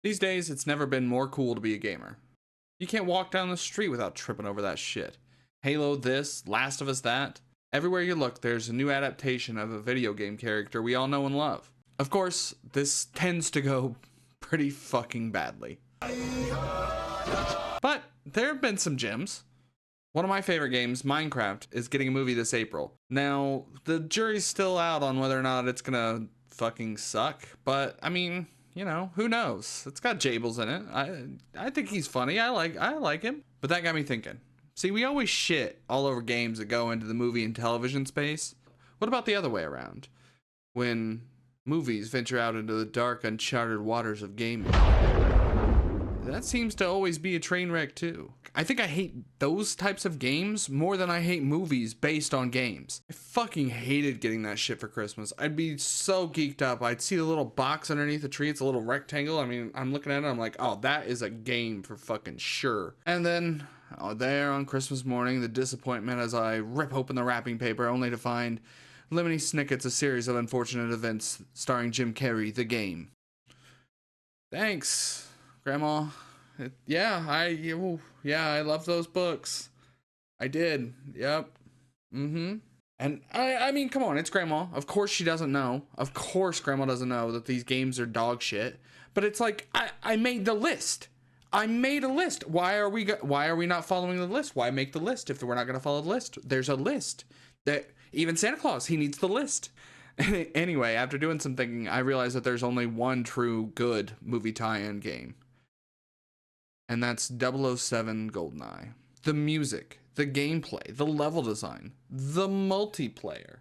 These days, it's never been more cool to be a gamer. You can't walk down the street without tripping over that shit. Halo this, Last of Us that. Everywhere you look, there's a new adaptation of a video game character we all know and love. Of course, this tends to go pretty fucking badly. But there have been some gems. One of my favorite games, Minecraft, is getting a movie this April. Now, the jury's still out on whether or not it's gonna fucking suck, but I mean, you know, who knows? It's got Jables in it. I think he's funny. I like him. But that got me thinking. See, we always shit all over games that go into the movie and television space. What about the other way around? When movies venture out into the dark, uncharted waters of gaming. That seems to always be a train wreck too. I think I hate those types of games more than I hate movies based on games. I fucking hated getting that shit for Christmas. I'd be so geeked up. I'd see the little box underneath the tree. It's a little rectangle. I mean, I'm looking at it. I'm like, oh, that is a game for fucking sure. And then there on Christmas morning, the disappointment as I rip open the wrapping paper only to find Lemony Snicket's A Series of Unfortunate Events starring Jim Carrey, the game. Thanks, Grandma. I love those books. I did. Yep. And I mean, come on, it's Grandma. Of course she doesn't know. Of course Grandma doesn't know that these games are dog shit. But it's like, I made the list. I made a list. Why are we not following the list? Why make the list if we're not going to follow the list? There's a list. That even Santa Claus, he needs the list. Anyway, after doing some thinking, I realized that there's only one true good movie tie-in game. And that's 007 GoldenEye. The music, the gameplay, the level design, the multiplayer.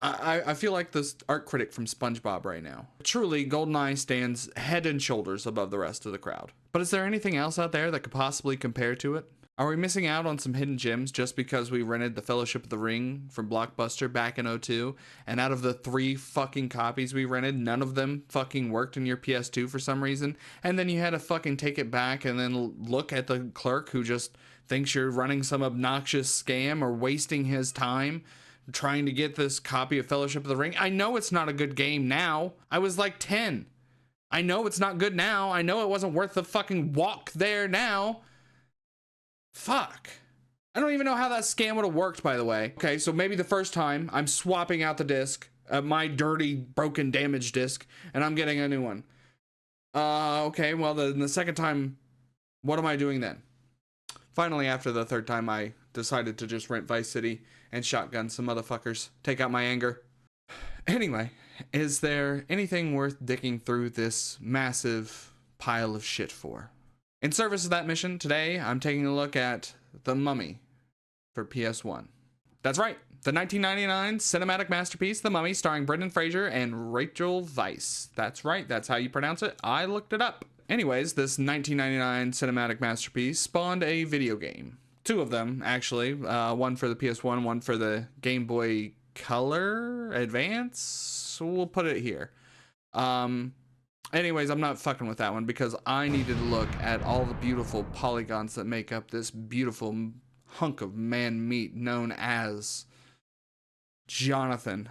I feel like this art critic from SpongeBob right now. Truly, GoldenEye stands head and shoulders above the rest of the crowd. But is there anything else out there that could possibly compare to it? Are we missing out on some hidden gems just because we rented The Fellowship of the Ring from Blockbuster back in 2002, and out of the 3 fucking copies we rented, none of them fucking worked in your PS2 for some reason, and then you had to fucking take it back and then look at the clerk who just thinks you're running some obnoxious scam or wasting his time trying to get this copy of Fellowship of the Ring? I know it's not a good game now. I was like 10. I know it's not good now. I know it wasn't worth the fucking walk there now. Fuck. I don't even know how that scam would have worked, by the way. Okay, so maybe the first time I'm swapping out the disc, my dirty, broken, damaged disc, and I'm getting a new one. Okay, well, the second time, what am I doing then? Finally, after the third time, I decided to just rent Vice City and shotgun some motherfuckers. Take out my anger. Anyway, is there anything worth digging through this massive pile of shit for? In service of that mission, today I'm taking a look at The Mummy for PS1. That's right, the 1999 cinematic masterpiece, The Mummy, starring Brendan Fraser and Rachel Weisz. That's right, that's how you pronounce it. I looked it up. Anyways, this 1999 cinematic masterpiece spawned a video game. 2 of them, actually. One for the PS1, one for the Game Boy Color Advance. So we'll put it here. Anyways, I'm not fucking with that one because I needed to look at all the beautiful polygons that make up this beautiful hunk of man meat known as Jonathan.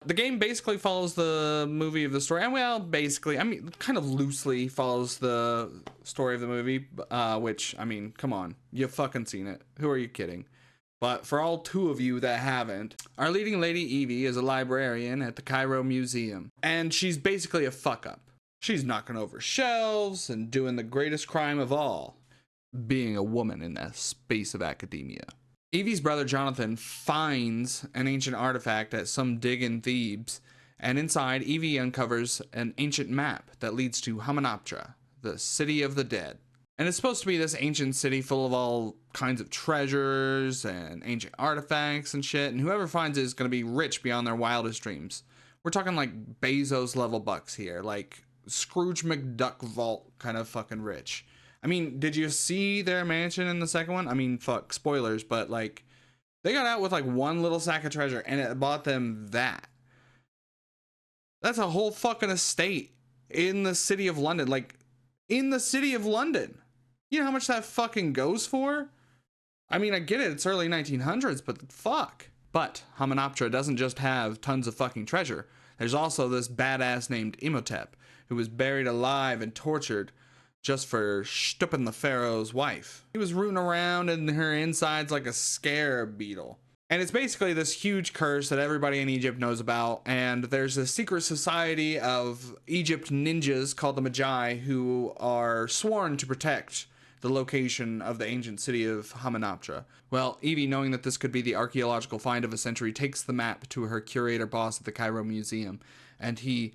The game basically follows the movie of the story, and well, basically, I mean, kind of loosely follows the story of the movie, which, I mean, come on, you've fucking seen it. Who are you kidding? But for all 2 of you that haven't, our leading lady, Evie, is a librarian at the Cairo Museum, and she's basically a fuck-up. She's knocking over shelves and doing the greatest crime of all, being a woman in the space of academia. Evie's brother Jonathan finds an ancient artifact at some dig in Thebes, and inside, Evie uncovers an ancient map that leads to Hamunaptra, the city of the dead. And it's supposed to be this ancient city full of all kinds of treasures and ancient artifacts and shit, and whoever finds it is going to be rich beyond their wildest dreams. We're talking like Bezos level bucks here, like Scrooge McDuck vault kind of fucking rich. I mean, did you see their mansion in the second one? I mean, fuck, spoilers, but like, they got out with like 1 little sack of treasure and it bought them that. That's a whole fucking estate in the city of London. Like, in the city of London. You know how much that fucking goes for? I mean, I get it, it's early 1900s, but fuck. But Hamunaptra doesn't just have tons of fucking treasure. There's also this badass named Imhotep, who was buried alive and tortured just for stooping the pharaoh's wife. He was rooting around in her insides like a scarab beetle. And it's basically this huge curse that everybody in Egypt knows about, and there's a secret society of Egypt ninjas called the Magi who are sworn to protect the location of the ancient city of Hamunaptra. Well, Evie, knowing that this could be the archaeological find of a century, takes the map to her curator boss at the Cairo Museum, and he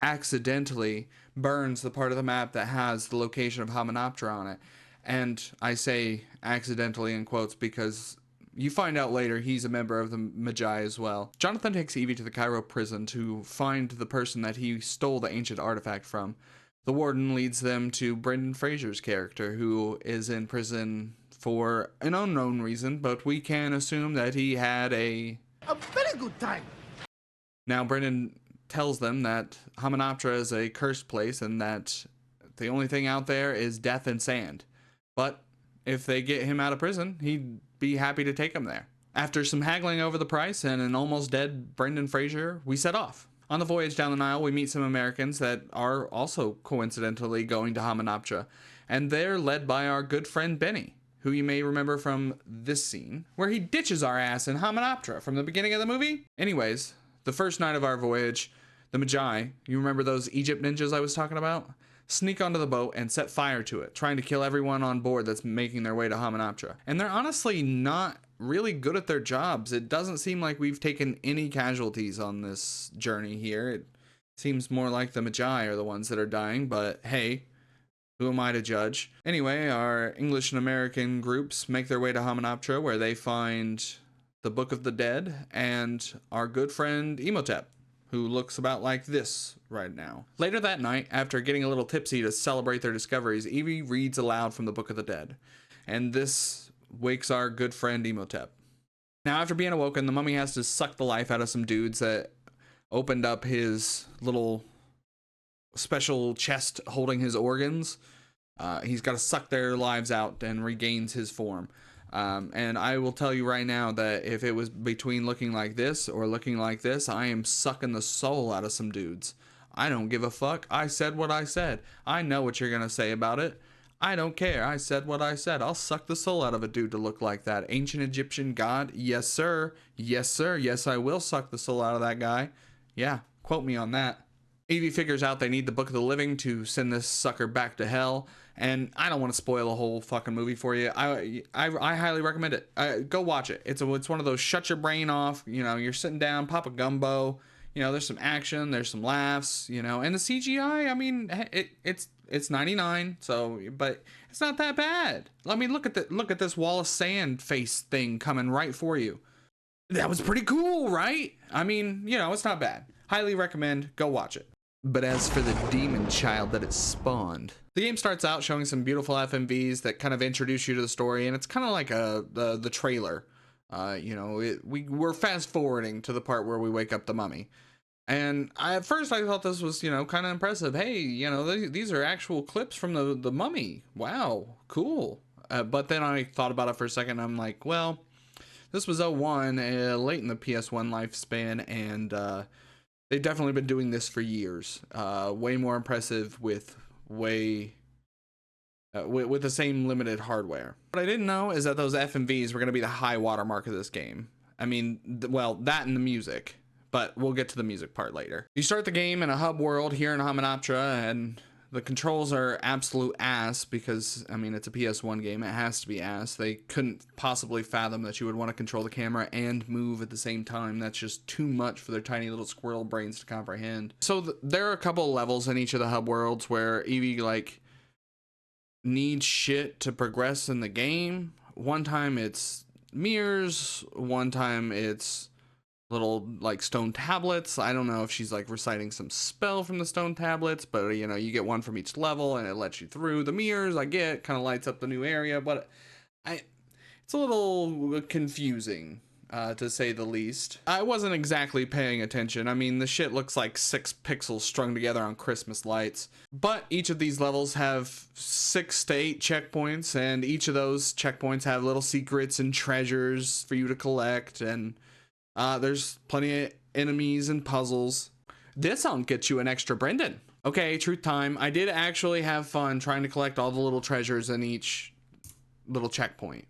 accidentally burns the part of the map that has the location of Hamunaptra on it. And I say accidentally in quotes because you find out later he's a member of the Magi as well. Jonathan takes Evie to the Cairo prison to find the person that he stole the ancient artifact from. The warden leads them to Brendan Fraser's character, who is in prison for an unknown reason, but we can assume that he had a very good time. Now Brendan tells them that Hamunaptra is a cursed place and that the only thing out there is death and sand. But if they get him out of prison, he'd be happy to take him there. After some haggling over the price and an almost dead Brendan Fraser, we set off. On the voyage down the Nile, we meet some Americans that are also coincidentally going to Hamunaptra, and they're led by our good friend Benny, who you may remember from this scene, where he ditches our ass in Hamunaptra from the beginning of the movie. Anyways, the first night of our voyage, the Magi, you remember those Egypt ninjas I was talking about? Sneak onto the boat and set fire to it, trying to kill everyone on board that's making their way to Hamunaptra. And they're honestly not really good at their jobs. It doesn't seem like we've taken any casualties on this journey here. It seems more like the Magi are the ones that are dying, but hey, who am I to judge? Anyway, our English and American groups make their way to Hamunaptra, where they find the Book of the Dead and our good friend Imhotep, who looks about like this right now. Later that night, after getting a little tipsy to celebrate their discoveries, Evie reads aloud from the Book of the Dead, and this wakes our good friend Imhotep. Now, after being awoken, the mummy has to suck the life out of some dudes that opened up his little special chest holding his organs. He's got to suck their lives out and regains his form. And I will tell you right now that if it was between looking like this or looking like this, I am sucking the soul out of some dudes. I don't give a fuck. I said what I said. I know what you're gonna say about it. I don't care. I said what I said. I'll suck the soul out of a dude to look like that. Ancient Egyptian god? Yes, sir. Yes, sir. Yes, I will suck the soul out of that guy. Yeah, quote me on that. Evie figures out they need the Book of the Living to send this sucker back to hell, and I don't want to spoil the whole fucking movie for you. I highly recommend it. Go watch it. It's one of those shut your brain off. You know, you're sitting down, pop a gumbo. You know, there's some action, there's some laughs. You know, and the CGI. I mean, it's 99. So, but it's not that bad. I mean, look at this wall of sand face thing coming right for you. That was pretty cool, right? I mean, you know, it's not bad. Highly recommend. Go watch it. But as for the demon child that it spawned, the game starts out showing some beautiful FMVs that kind of introduce you to the story, and it's kind of like the trailer. You know, we're fast forwarding to the part where we wake up the mummy, and at first I thought this was, you know, kind of impressive. Hey, you know, these are actual clips from the mummy. Wow, cool. But then I thought about it for a second. And I'm like, well, this was 01, late in the PS1 lifespan, and they've definitely been doing this for years. Way more impressive with with the same limited hardware. What I didn't know is that those FMVs were going to be the high watermark of this game. I mean, well, that and the music, but we'll get to the music part later. You start the game in a hub world here in Hamunaptra, and the controls are absolute ass because, I mean, it's a PS1 game. It has to be ass. They couldn't possibly fathom that you would want to control the camera and move at the same time. That's just too much for their tiny little squirrel brains to comprehend. So there are a couple of levels in each of the hub worlds where Evie, like, needs shit to progress in the game. One time it's mirrors. One time it's little like stone tablets. I don't know if she's like reciting some spell from the stone tablets, but you know, you get one from each level and it lets you through. The mirrors, I get, kind of lights up the new area, but it's a little confusing, to say the least. I wasn't exactly paying attention. I mean, the shit looks like 6 pixels strung together on Christmas lights, but each of these levels have 6 to 8 checkpoints, and each of those checkpoints have little secrets and treasures for you to collect, and there's plenty of enemies and puzzles. This don't get you an extra Brendan. Okay, truth time. I did actually have fun trying to collect all the little treasures in each little checkpoint.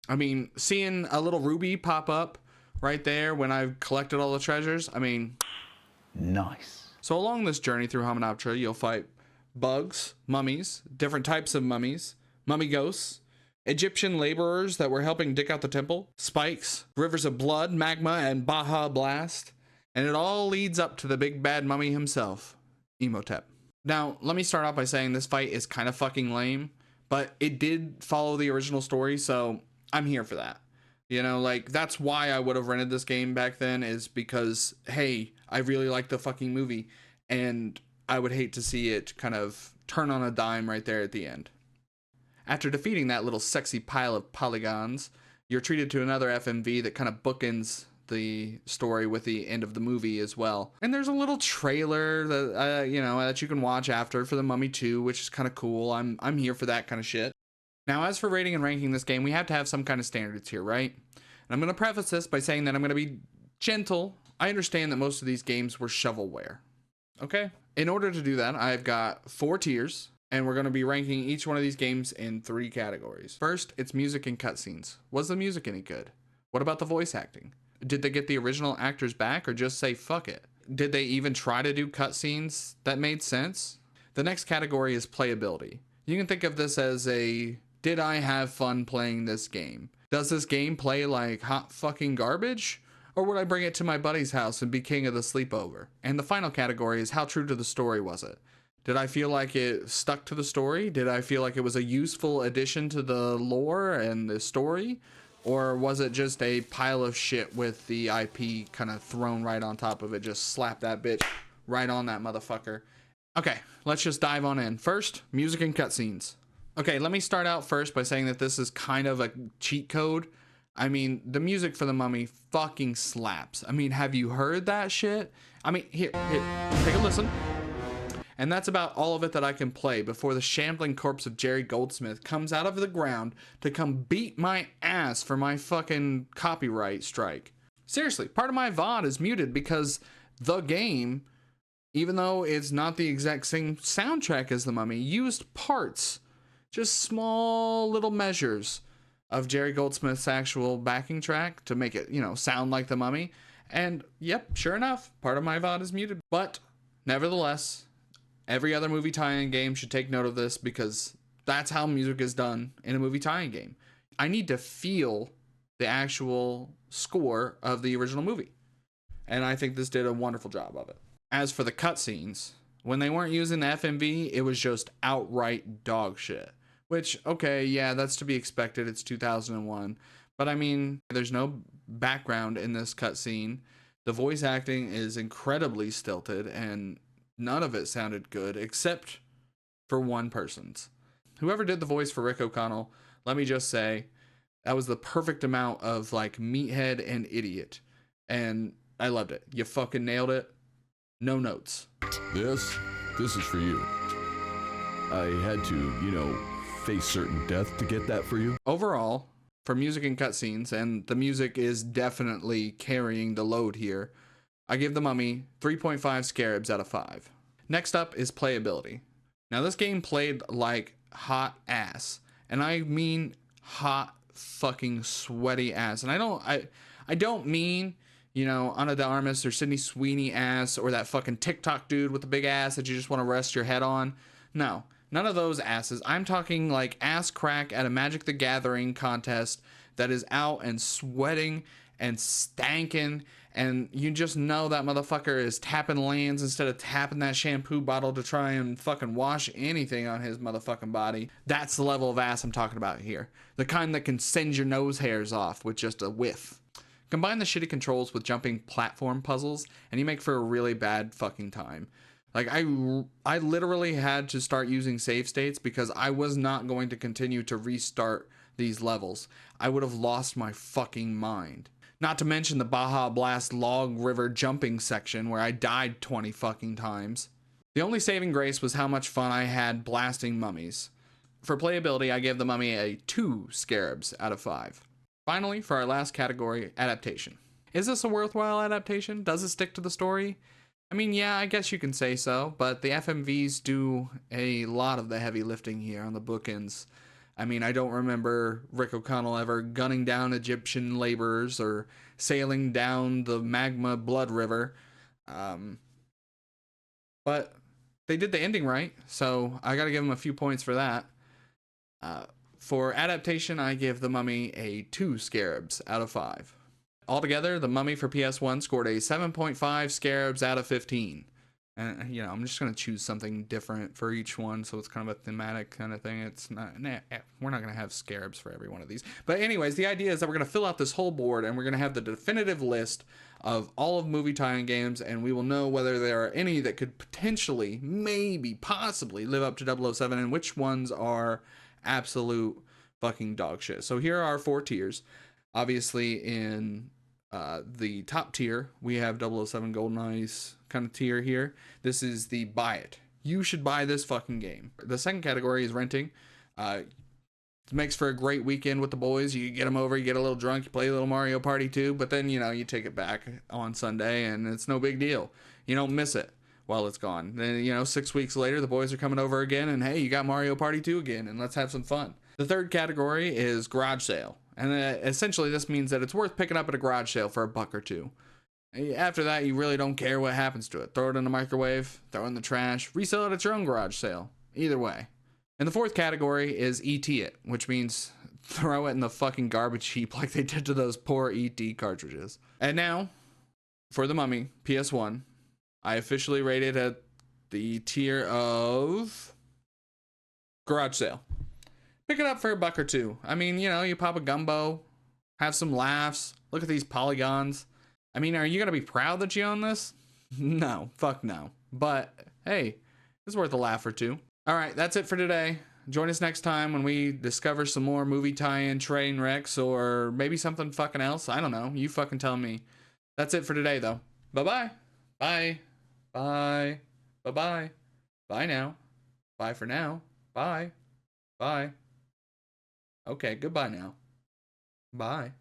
I mean, seeing a little ruby pop up right there when I've collected all the treasures, I mean, nice. So along this journey through Hamunaptra, you'll fight bugs, mummies, different types of mummies, mummy ghosts, Egyptian laborers that were helping dig out the temple, spikes, rivers of blood, magma, and Baja Blast. And it all leads up to the big bad mummy himself, Imhotep. Now, let me start off by saying this fight is kind of fucking lame, but it did follow the original story, so I'm here for that. You know, like, that's why I would have rented this game back then, is because, hey, I really like the fucking movie, and I would hate to see it kind of turn on a dime right there at the end. After defeating that little sexy pile of polygons, you're treated to another FMV that kind of bookends the story with the end of the movie as well. And there's a little trailer that that you can watch after for The Mummy 2, which is kind of cool. I'm here for that kind of shit. Now, as for rating and ranking this game, we have to have some kind of standards here, right? And I'm going to preface this by saying that I'm going to be gentle. I understand that most of these games were shovelware. Okay? In order to do that, I've got 4 tiers, and we're going to be ranking each one of these games in 3 categories. First, it's music and cutscenes. Was the music any good? What about the voice acting? Did they get the original actors back or just say fuck it? Did they even try to do cutscenes that made sense? The next category is playability. You can think of this as a, did I have fun playing this game? Does this game play like hot fucking garbage? Or would I bring it to my buddy's house and be king of the sleepover? And the final category is, how true to the story was it? Did I feel like it stuck to the story? Did I feel like it was a useful addition to the lore and the story? Or was it just a pile of shit with the IP kind of thrown right on top of it? Just slap that bitch right on that motherfucker. Okay, let's just dive on in. First, music and cutscenes. Okay, let me start out first by saying that this is kind of a cheat code. I mean, the music for The Mummy fucking slaps. I mean, have you heard that shit? I mean, here, take a listen. And that's about all of it that I can play before the shambling corpse of Jerry Goldsmith comes out of the ground to come beat my ass for my fucking copyright strike. Seriously, part of my VOD is muted because the game, even though it's not the exact same soundtrack as The Mummy, used parts, just small little measures of Jerry Goldsmith's actual backing track to make it, sound like The Mummy. And yep, sure enough, part of my VOD is muted. But nevertheless, every other movie tie-in game should take note of this, because that's how music is done in a movie tie-in game. I need to feel the actual score of the original movie. And I think this did a wonderful job of it. As for the cutscenes, when they weren't using the FMV, it was just outright dog shit. Which, okay, yeah, that's to be expected. It's 2001. But I mean, there's no background in this cutscene. The voice acting is incredibly stilted, and none of it sounded good except for one person's. Whoever did the voice for Rick O'Connell, let me just say, that was the perfect amount of like meathead and idiot. And I loved it. You fucking nailed it. No notes. This is for you. I had to, face certain death to get that for you. Overall, for music and cutscenes, and the music is definitely carrying the load here, I give The Mummy 3.5 scarabs out of 5. Next up is playability. Now, this game played like hot ass, and I mean hot fucking sweaty ass. And I don't mean, Ana de Armas or Sydney Sweeney ass, or that fucking TikTok dude with the big ass that you just want to rest your head on. No, none of those asses. I'm talking like ass crack at a Magic the Gathering contest that is out and sweating and stanking, and you just know that motherfucker is tapping lands instead of tapping that shampoo bottle to try and fucking wash anything on his motherfucking body. That's the level of ass I'm talking about here. The kind that can send your nose hairs off with just a whiff. Combine the shitty controls with jumping platform puzzles, and you make for a really bad fucking time. Like, I literally had to start using save states because I was not going to continue to restart these levels. I would have lost my fucking mind. Not to mention the Baja Blast Log River jumping section where I died 20 fucking times. The only saving grace was how much fun I had blasting mummies. For playability, I gave The Mummy a 2 scarabs out of 5. Finally, for our last category, adaptation. Is this a worthwhile adaptation? Does it stick to the story? I mean, yeah, I guess you can say so, but the FMVs do a lot of the heavy lifting here on the bookends. I mean, I don't remember Rick O'Connell ever gunning down Egyptian laborers or sailing down the magma blood river. Um, but they did the ending right, so I gotta give them a few points for that. Uh, for adaptation, I give The Mummy a 2 scarabs out of 5. Altogether, The Mummy for PS1 scored a 7.5 scarabs out of 15. And, you know, I'm just going to choose something different for each one, so it's kind of a thematic kind of thing. It's not, we're not going to have scarabs for every one of these. But anyways, the idea is that we're going to fill out this whole board, and we're going to have the definitive list of all of movie tie-in games, and we will know whether there are any that could potentially, maybe, possibly live up to 007, and which ones are absolute fucking dog shit. So here are our 4 tiers. Obviously, in the top tier, we have 007 GoldenEye's kind of tier here. This is the buy it. You should buy this fucking game. The second category is renting. It makes for a great weekend with the boys. You get them over, you get a little drunk, you play a little Mario Party 2, but then, you know, you take it back on Sunday and it's no big deal. You don't miss it while it's gone. Then, you know, 6 weeks later, the boys are coming over again and, hey, you got Mario Party 2 again, and let's have some fun. The third category is garage sale. And essentially this means that it's worth picking up at a garage sale for $1 or $2. After that, you really don't care what happens to it. Throw it in the microwave, throw it in the trash, resell it at your own garage sale. Either way. And the fourth category is ET it, which means throw it in the fucking garbage heap like they did to those poor ET cartridges. And now, for The Mummy, PS1, I officially rate it at the tier of garage sale. Pick it up for $1 or $2. I mean, you know, you pop a gumbo, have some laughs, look at these polygons. I mean, are you gonna be proud that you own this? No, fuck no. But hey, it's worth a laugh or two. All right, that's it for today. Join us next time when we discover some more movie tie-in train wrecks or maybe something fucking else. I don't know. You fucking tell me. That's it for today, though. Bye-bye. Bye. Bye. Bye-bye. Bye now. Bye for now. Bye. Bye. Okay, goodbye now. Bye.